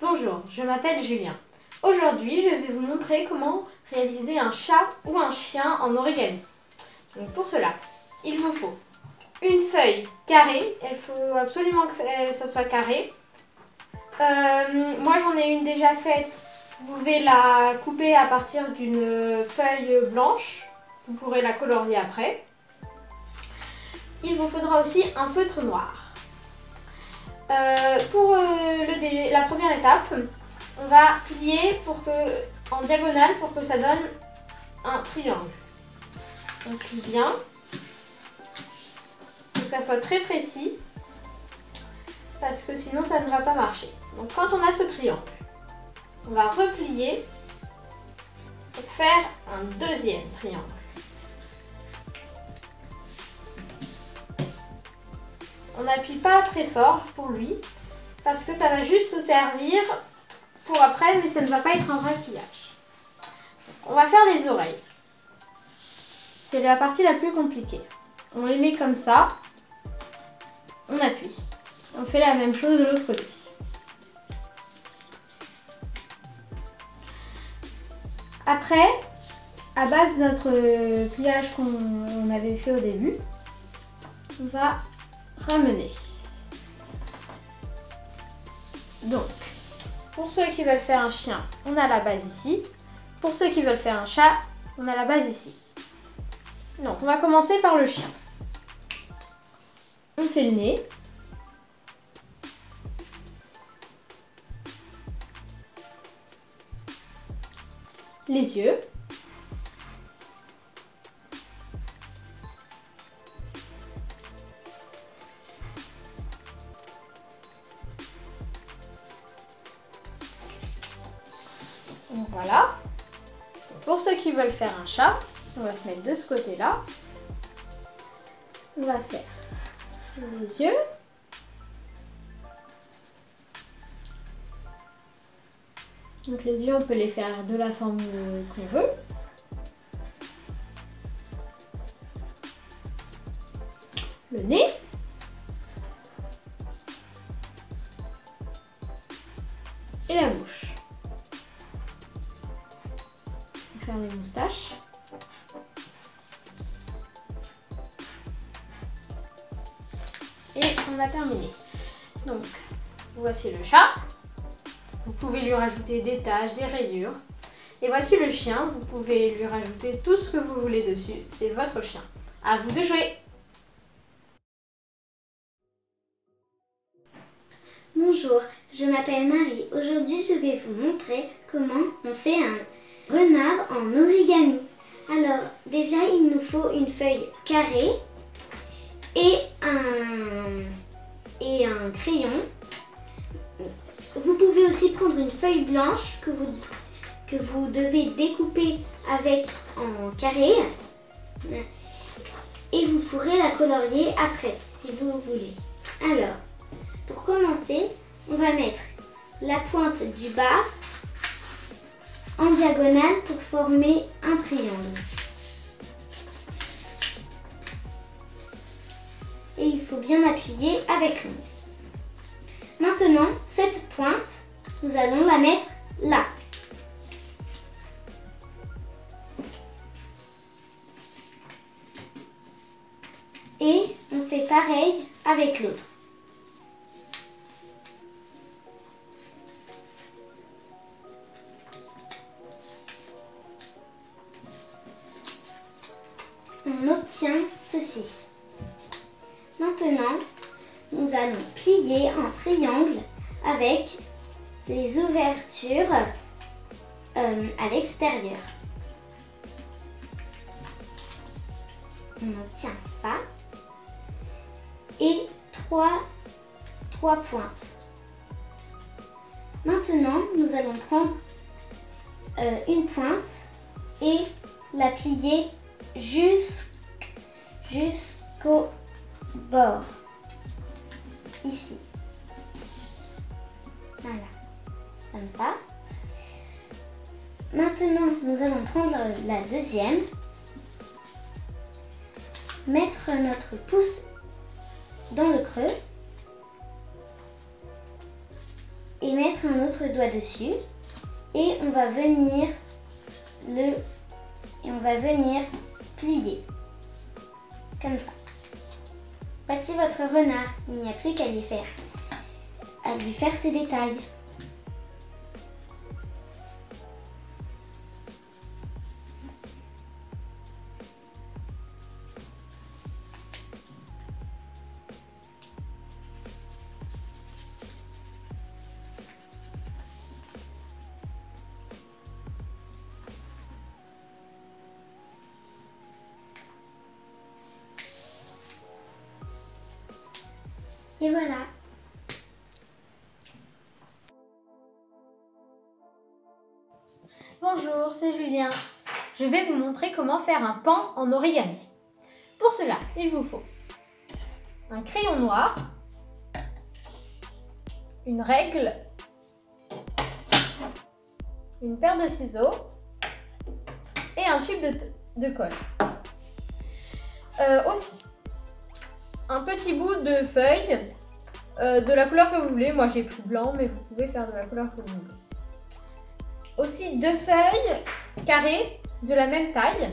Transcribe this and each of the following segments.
Bonjour, je m'appelle Julien. Aujourd'hui, je vais vous montrer comment réaliser un chat ou un chien en origami. Donc pour cela, il vous faut une feuille carrée. Il faut absolument que ça soit carré. Moi, j'en ai une déjà faite. Vous pouvez la couper à partir d'une feuille blanche. Vous pourrez la colorier après. Il vous faudra aussi un feutre noir. Pour la première étape, on va plier en diagonale pour que ça donne un triangle. On plie bien, faut que ça soit très précis, parce que sinon ça ne va pas marcher. Donc quand on a ce triangle, on va replier pour faire un deuxième triangle. On n'appuie pas très fort pour lui, parce que ça va juste nous servir pour après, mais ça ne va pas être un vrai pliage. Donc, on va faire les oreilles. C'est la partie la plus compliquée. On les met comme ça, on appuie. On fait la même chose de l'autre côté. Après, à base de notre pliage qu'on avait fait au début, on va ramener. Donc, pour ceux qui veulent faire un chien, on a la base ici. Pour ceux qui veulent faire un chat, on a la base ici. Donc, on va commencer par le chien. On fait le nez. Les yeux. Donc voilà. Pour ceux qui veulent faire un chat, on va se mettre de ce côté-là. On va faire les yeux. Donc les yeux, on peut les faire de la forme qu'on veut. Le nez. Et la bouche. On va faire les moustaches. Et on a terminé. Donc, voici le chat. Vous pouvez lui rajouter des taches, des rayures. Et voici le chien. Vous pouvez lui rajouter tout ce que vous voulez dessus. C'est votre chien. À vous de jouer! Bonjour, je m'appelle Marie. Aujourd'hui, je vais vous montrer comment on fait un renard en origami. Alors, déjà, il nous faut une feuille carrée et un crayon. Vous pouvez aussi prendre une feuille blanche que vous devez découper en carré et vous pourrez la colorier après si vous voulez. Alors, pour commencer, on va mettre la pointe du bas en diagonale pour former un triangle. Et il faut bien appuyer avec l'ongle. Maintenant, cette pointe, nous allons la mettre là. Et on fait pareil avec l'autre. On obtient ceci. Maintenant, nous allons plier un triangle avec les ouvertures à l'extérieur. On obtient ça et trois pointes. Maintenant, nous allons prendre une pointe et la plier jusqu'au bord, ici. Voilà, comme ça. Maintenant, nous allons prendre la deuxième, mettre notre pouce dans le creux et mettre un autre doigt dessus. Et on va venir plier. Comme ça. Voici votre renard. Il n'y a plus qu'à lui faire ses détails. Et voilà. Bonjour, c'est Julien. Je vais vous montrer comment faire un pan en origami. Pour cela, il vous faut un crayon noir, une règle, une paire de ciseaux et un tube de colle. Aussi, un petit bout de feuille de la couleur que vous voulez. Moi j'ai pris blanc, mais vous pouvez faire de la couleur que vous voulez. Aussi 2 feuilles carrées de la même taille.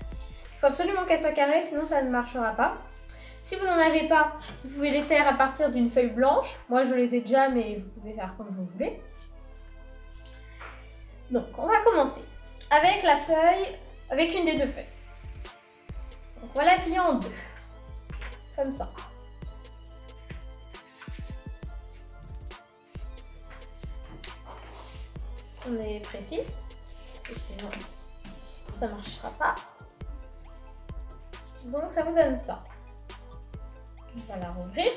Il faut absolument qu'elles soient carrées, sinon ça ne marchera pas. Si vous n'en avez pas, vous pouvez les faire à partir d'une feuille blanche. Moi je les ai déjà, mais vous pouvez faire comme vous voulez. Donc on va commencer avec la feuille, avec une des 2 feuilles. Donc on va la plier en 2, comme ça. On est précis, parce que sinon ça ne marchera pas. Donc ça vous donne ça. On va la rouvrir.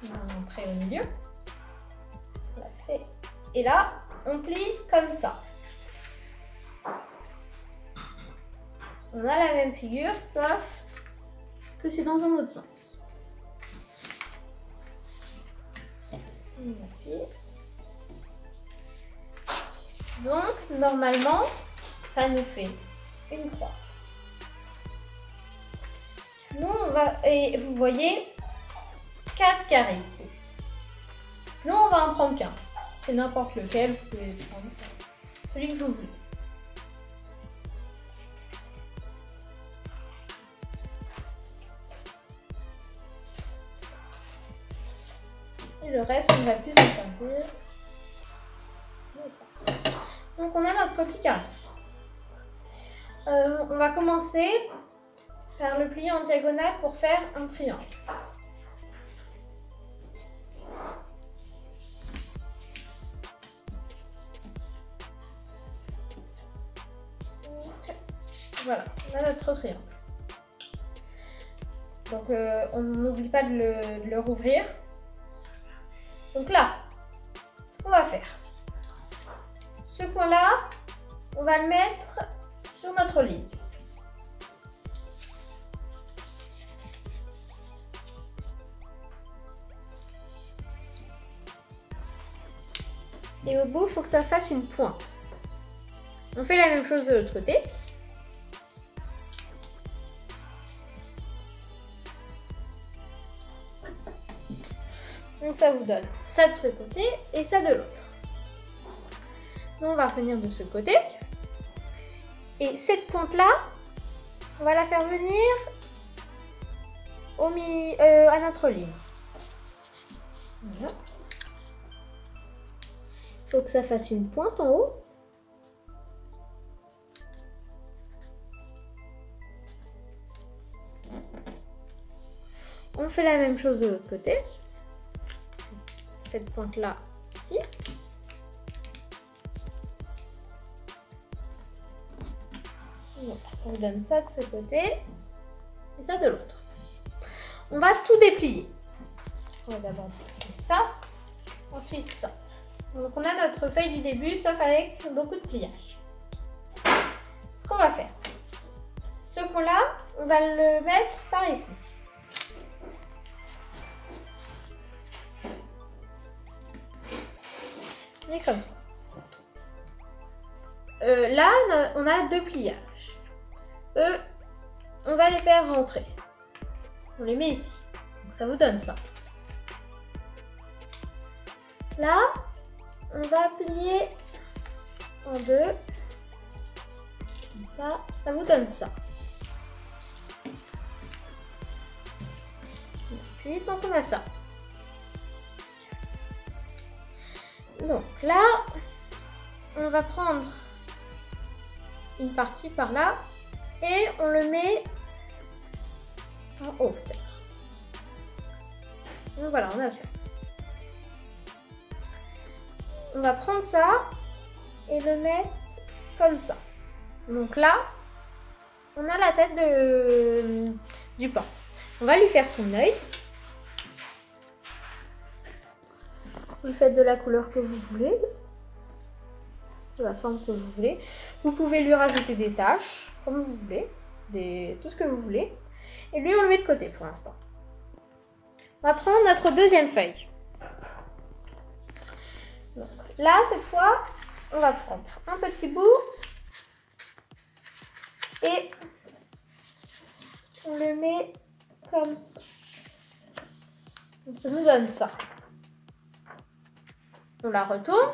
On va rentrer au milieu. On la fait. Et là, on plie comme ça. On a la même figure, sauf que c'est dans un autre sens. On appuie. Donc, normalement, ça nous fait une croix. Nous, on va, et vous voyez, 4 carrés ici. Nous, on va en prendre qu'un. C'est n'importe lequel, vous pouvez prendre celui que vous voulez. Et le reste, on va plus en servir. Donc on a notre petit carré. On va commencer par le plier en diagonale pour faire un triangle. Voilà, on a notre triangle. Donc on n'oublie pas de le rouvrir. Donc là, ce qu'on va faire, ce coin-là, on va le mettre sur notre ligne. Et au bout, il faut que ça fasse une pointe. On fait la même chose de l'autre côté. Donc ça vous donne ça de ce côté et ça de l'autre. Donc on va revenir de ce côté. Et cette pointe-là, on va la faire venir à notre ligne. Voilà. Il faut que ça fasse une pointe en haut. On fait la même chose de l'autre côté. Cette pointe-là, ici. Voilà, ça vous donne ça de ce côté et ça de l'autre. On va tout déplier. On va d'abord déplier ça, ensuite ça. Donc on a notre feuille du début, sauf avec beaucoup de pliage. Ce qu'on va faire, ce coin-là, on va le mettre par ici. Et comme ça. Là, on a 2 pliages. Eux, on va les faire rentrer. On les met ici. Donc ça vous donne ça. Là, on va plier en deux. Comme ça vous donne ça. Puis, donc on a ça. Donc là, on va prendre une partie par là et on le met en haut. Donc voilà, on a ça. On va prendre ça et le mettre comme ça. Donc là, on a la tête du pain. On va lui faire son œil. Vous faites de la couleur que vous voulez, de la forme que vous voulez. Vous pouvez lui rajouter des taches, comme vous voulez, tout ce que vous voulez. Et lui, on le met de côté pour l'instant. On va prendre notre deuxième feuille. Donc, là, cette fois, on va prendre un petit bout et on le met comme ça. Donc, ça nous donne ça. On la retourne.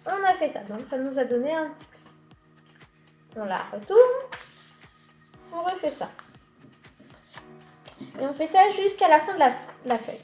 On a fait ça, donc ça nous a donné un petit pli. On la retourne. On refait ça. Et on fait ça jusqu'à la fin de la feuille.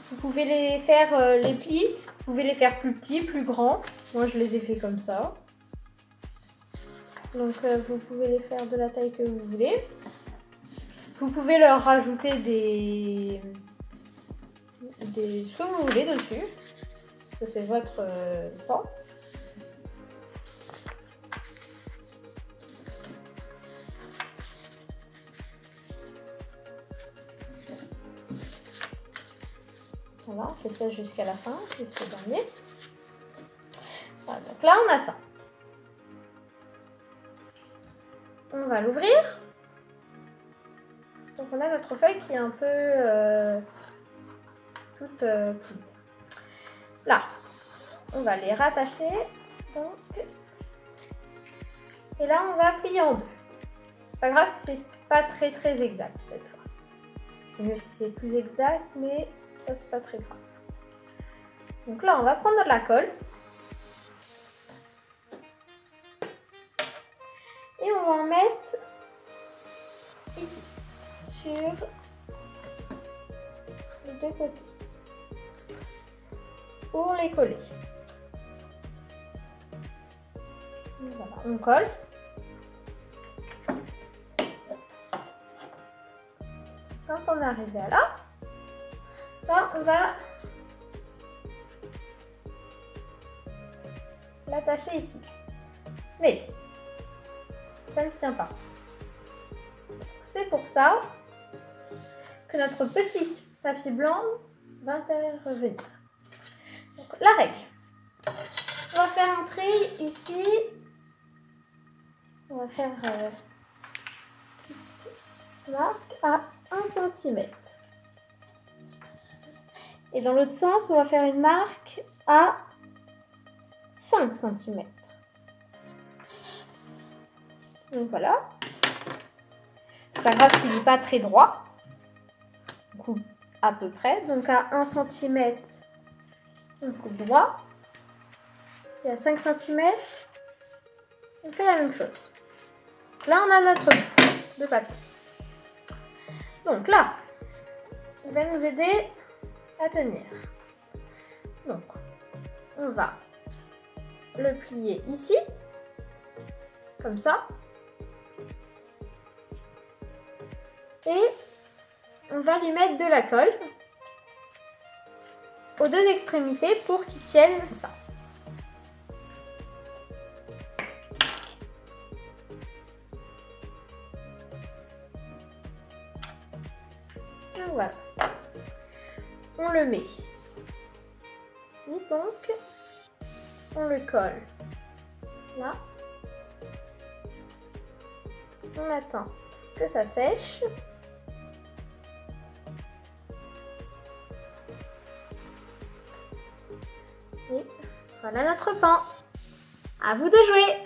Vous pouvez les faire, les plis, vous pouvez les faire plus petits, plus grands. Moi, je les ai fait comme ça. Donc, vous pouvez les faire de la taille que vous voulez. Vous pouvez leur rajouter ce que vous voulez dessus. Parce que c'est votre pain. Voilà, on fait ça jusqu'à la fin, jusqu'au dernier. Voilà, donc là, on a ça. On va l'ouvrir. Donc on a notre feuille qui est un peu toute pliée. Là, on va les rattacher. Donc, et là, on va plier en deux. C'est pas grave si c'est pas très exact cette fois. C'est mieux si c'est plus exact, mais ça c'est pas très grave. Donc là, on va prendre de la colle. Et on va en mettre ici, sur les deux côtés, pour les coller. Voilà, on colle. Quand on est arrivé à là, ça, on va l'attacher ici. Mais ça ne tient pas. C'est pour ça que notre petit papier blanc va intervenir. Donc, la règle. On va faire entrer ici. On va faire une marque à 1 cm. Et dans l'autre sens, on va faire une marque à 5 cm. Donc voilà. C'est pas grave s'il n'est pas très droit. On coupe à peu près. Donc à 1 cm, on coupe droit. Et à 5 cm, on fait la même chose. Là, on a notre bout de papier. Donc là, il va nous aider à tenir. Donc, on va le plier ici, comme ça. Et on va lui mettre de la colle aux deux extrémités pour qu'il tienne ça. Et voilà. On le met ici, donc on le colle là. On attend que ça sèche. Et voilà notre pain. À vous de jouer!